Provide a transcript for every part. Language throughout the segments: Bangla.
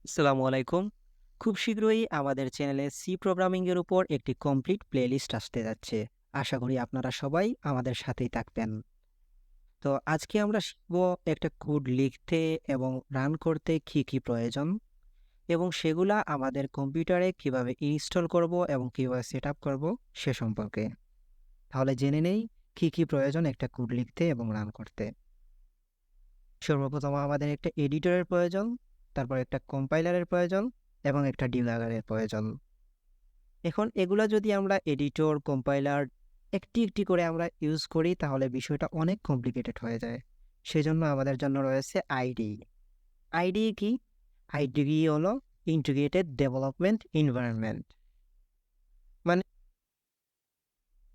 আসসালামু আলাইকুম। খুব শীঘ্রই আমাদের চ্যানেলে সি প্রোগ্রামিং এর উপর একটি কমপ্লিট প্লেলিস্ট আসতে যাচ্ছে। আশা করি আপনারা সবাই আমাদের সাথেই থাকবেন। তো আজকে আমরা শিখব একটা কোড লিখতে এবং রান করতে কি প্রয়োজন এবং সেগুলা আমাদের কম্পিউটারে কিভাবে ইনস্টল করব এবং কিভাবে সেটআপ করব সে সম্পর্কে। তাহলে জেনে নেই কি প্রয়োজন একটা কোড লিখতে এবং রান করতে। সর্বপ্রথম আমাদের একটা এডিটরের প্রয়োজন, তারপর একটা কম্পাইলারের প্রয়োজন এবং একটা ডিবাগারের প্রয়োজন। এখন এগুলা যদি আমরা এডিটর, কম্পাইলার একটি করে আমরা ইউজ করি তাহলে বিষয়টা অনেক কমপ্লিকেটেড হয়ে যায়। সেজন্য আমাদের জন্য রয়েছে আইডিই। আইডিই কি? আইডিই হলো ইন্টিগ্রেটেড ডেভেলপমেন্ট এনভায়রনমেন্ট। মানে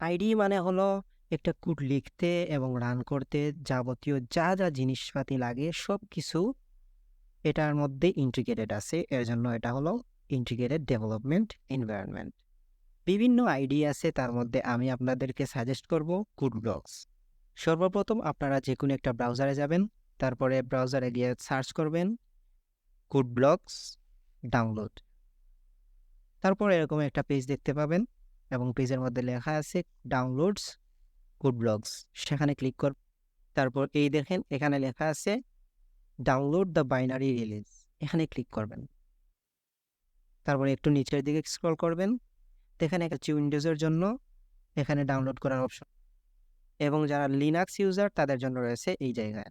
আইডিই মানে হলো একটা কোড লিখতে এবং রান করতে যাবতীয় যা জিনিসপাতি লাগে সবকিছু এটার মধ্যে ইন্টিগ্রেটেড আছে। এর জন্য এটা হলো ইন্টিগ্রেটেড ডেভেলপমেন্ট এনভায়রনমেন্ট। বিভিন্ন আইডি আছে, তার মধ্যে আমি আপনাদেরকে সাজেস্ট করব কোডব্লকস। সর্বপ্রথম আপনারা যে কোনো একটা ব্রাউজারে যাবেন, তারপরে ব্রাউজারে গিয়ে সার্চ করবেন কোডব্লকস ডাউনলোড। তারপর এরকম একটা পেজ দেখতে পাবেন এবং পেজের মধ্যে লেখা আছে ডাউনলোডস কোডব্লকস। সেখানে ক্লিক কর। তারপর এই দেখেন এখানে লেখা আছে ডাউনলোড দ্য বাইনারি রিলিজ। এখানে ক্লিক করবেন। তারপরে একটু নিচের দিকে স্ক্রল করবেন, দেখেন একটা উইন্ডোজের জন্য এখানে ডাউনলোড করার অপশন এবং যারা লিনাক্স ইউজার তাদের জন্য রয়েছে এই জায়গায়।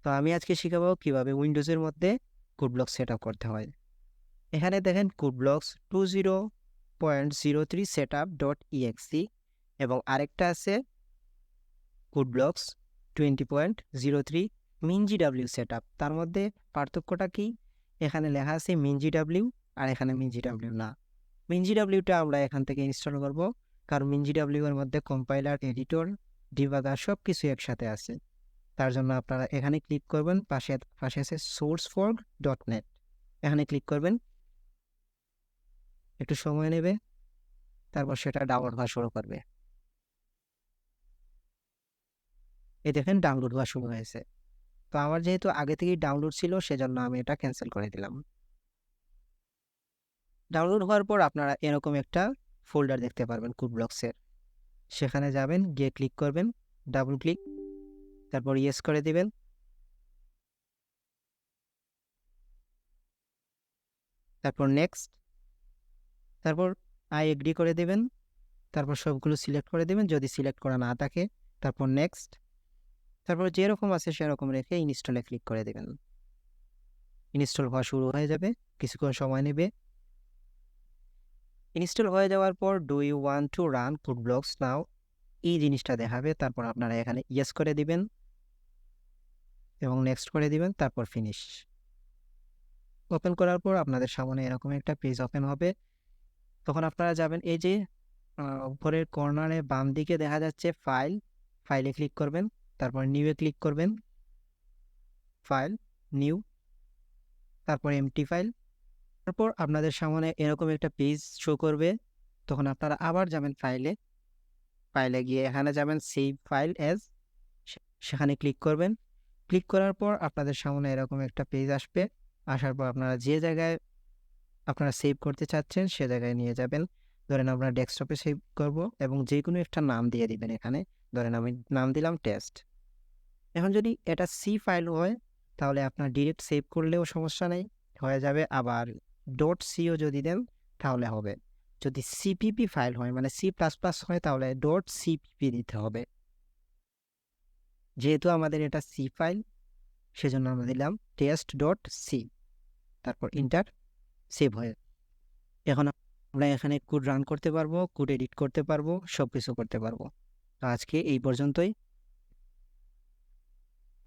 তো আমি আজকে শিখাবো কিভাবে উইন্ডোজের মধ্যে কোডব্লকস সেট আপ করতে হয়। এখানে দেখেন কোডব্লকস 20.03 setup.exe এবং আরেকটা আছে কোডব্লকস 20.03 minGW সেটআপ। তার মধ্যে পার্থক্যটা কি? এখানে লেখা আছে minGW আর এখানে minGW না। minGWটা আমরা এখান থেকে ইনস্টল করব, কারণ minGW এর মধ্যে কম্পাইলার, এডিটর, ডিবাগার সব কিছু একসাথে আছে। তার জন্য আপনারা এখানে ক্লিক করবেন, পাশে আছে sourceforge.net। এখানে ক্লিক করবেন, একটু সময় নেবে, তারপর সেটা ডাউনলোড হওয়া শুরু করবে। এই দেখেন ডাউনলোড হওয়া শুরু হয়েছে। তো আমার যেহেতু আগে থেকেই ডাউনলোড ছিল সেজন্য আমি এটা ক্যান্সেল করে দিলাম। ডাউনলোড হওয়ার পর আপনারা এরকম একটা ফোল্ডার দেখতে পারবেন কোডব্লকসের। সেখানে যাবেন, গিয়ে ক্লিক করবেন, ডাবল ক্লিক, তারপর ইয়েস করে দিবেন। তারপর নেক্সট, তারপর আই এগ্রি করে দিবেন। তারপর সবগুলো সিলেক্ট করে দিবেন যদি সিলেক্ট করা না থাকে। তারপর নেক্সট, তারপর যেরকম আছে সেরকম রেখে ইনস্টলে ক্লিক করে দিবেন। ইনস্টল হওয়া শুরু হয়ে যাবে, কিছুক্ষণ সময় নেবে। ইনস্টল হয়ে যাওয়ার পর do you want to run CodeBlocks now এই জিনিসটা দেখাবে। তারপর আপনারা এখানে ইয়েস করে দিবেন এবং নেক্সট করে দিবেন, তারপর ফিনিশ। ওপেন করার পর আপনাদের সামনে এরকম একটা পেজ ওপেন হবে। তখন আপনারা যাবেন, এই যে উপরের কর্নারে বাম দিকে দেখা যাচ্ছে ফাইল, ফাইলে ক্লিক করবেন, তারপর নিউয়ে ক্লিক করবেন, ফাইল, নিউ, তারপর এমটি ফাইল। তারপর আপনাদের সামনে এরকম একটা পেজ শো করবে। তখন আপনারা আবার যাবেন ফাইলে, ফাইলে গিয়ে এখানে যাবেন সেভ ফাইল অ্যাজ, সেখানে ক্লিক করবেন। ক্লিক করার পর আপনাদের সামনে এরকম একটা পেজ আসবে। আসার পর আপনারা যে জায়গায় আপনারা সেভ করতে চাচ্ছেন সে জায়গায় নিয়ে যাবেন। ধরেন আমরা ডেস্কটপে সেভ করব এবং যে কোনো একটা নাম দিয়ে দিবেন। এখানে ধরেন আমি নাম দিলাম টেস্ট। এখন যদি এটা সি ফাইল হয় তাহলে আপনার ডিরেক্ট সেভ করলেও সমস্যা নেই, হয়ে যাবে। আবার ডট সিও যদি দেন তাহলে হবে। যদি সিপিপি ফাইল হয় মানে সি প্লাস প্লাস হয় তাহলে ডট সিপিপি দিতে হবে। যেহেতু আমাদের এটা সি ফাইল সেজন্য আমরা দিলাম টেস্ট ডট সি, তারপর ইন্টার, সেভ হয়ে। এখন আমরা এখানে কোড রান করতে পারবো, কোড এডিট করতে পারবো, সব কিছু করতে পারবো। তো আজকে এই পর্যন্তই।